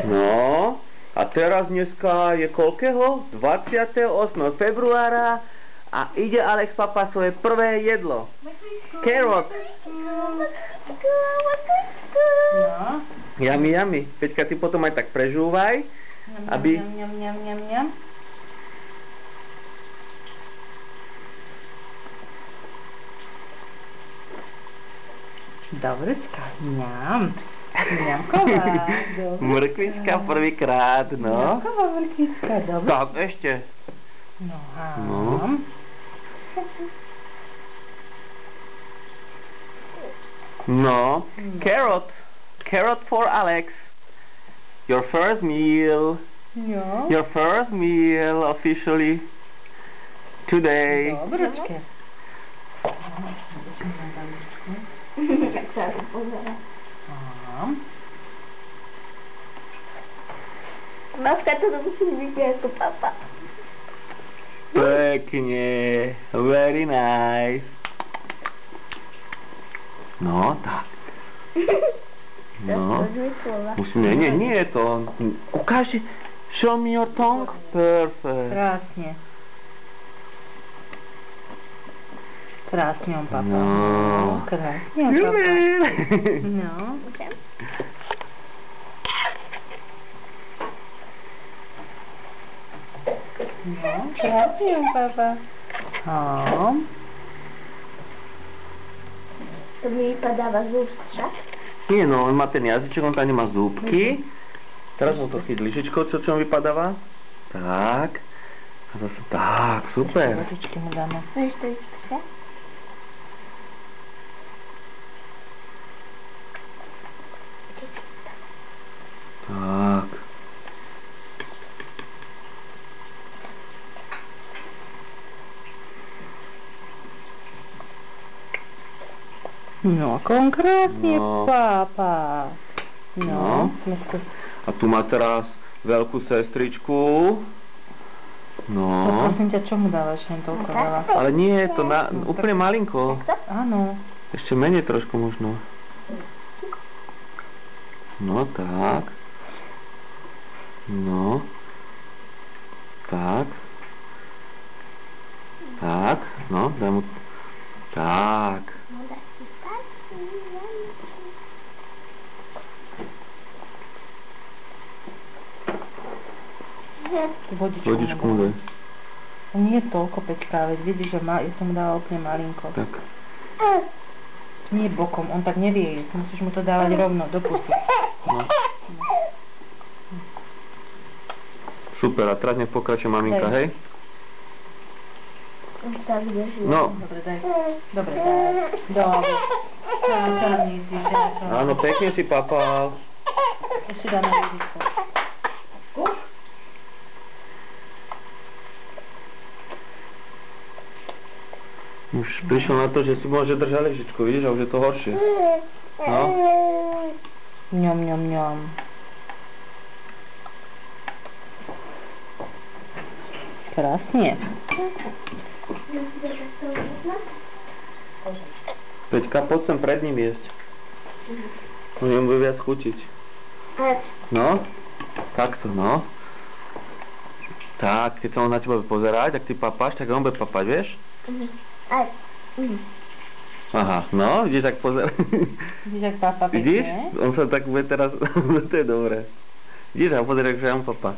No, a teraz dneska je koľkého? 28. februára a ide Alex papa svoje prvé jedlo. Carrot. No. Yummy, yummy. Peťka, ty potom aj tak prežúvaj, aby... Ňam. Dobrečka, ňam. Ňamková. Mrkvička prvýkrát, no. Ňamková mrkvička, dobre. Tak, ešte. No, No. No, carrot. Carrot for Alex. Your first meal. No. Your first meal officially today. Dobrečke. Jak sa to pozera. Maska to musí byť ako papa. Pekne. Very nice. No, tak. No. Musíme, nie je to. Ukáži. Show me your tongue. Perfect. Krásne. Krásne on, papa. No. Krásne on, papa. No. No, krásne on, papa. No. To mi vypadáva z úst, však? Nie, no, on má ten jazyček, on tam nemá zúbky. Teraz mu to chyť lyžičkou, čo mu vypadáva. Tak. A zase tak, super. Vodičky mu dáme. Vieš to ísť, však? Tak. No, konkrétne, No. papa. No. A tu má teraz veľkú sestričku. No. Prosím ťa, čo mu dávaš len toľko veľa? Ale nie, to na, úplne malinko. Áno. Ešte menej trošku možno. No tak. No. Tak. Tak. No, daj mu... Tak. Vodičku mu daj. Nie toľko, Peťka, veď vidíš, že ja som mu dala úplne malinko. Tak. Nie bokom, on tak nevie jesť, musíš mu to dávať rovno, dopustiť. No. Super, a teraz nech pokračuje maminka, hej? No. Dobre, daj. Dobre, daj. Dobre. Áno, pekne si papal. Ešte dáme rizisko. Už prišiel na to, že si môže držať lyžičku, vidíš, a už je to horšie. No. Ňom. Krásne. Peťka, poď sem pred ním jesť. On jemu bude viac chutiť. No. Takto, no. Tak, keď sa on na teba bude pozerať, ak ty papáš, tak on bude papať, vieš? Aha, no, vidíš, tak pozeraj. Vidíš, jak papa pekne? Vidíš? On sa tak bude teraz, to je dobré. Vidíš, a pozeraj, že on papa.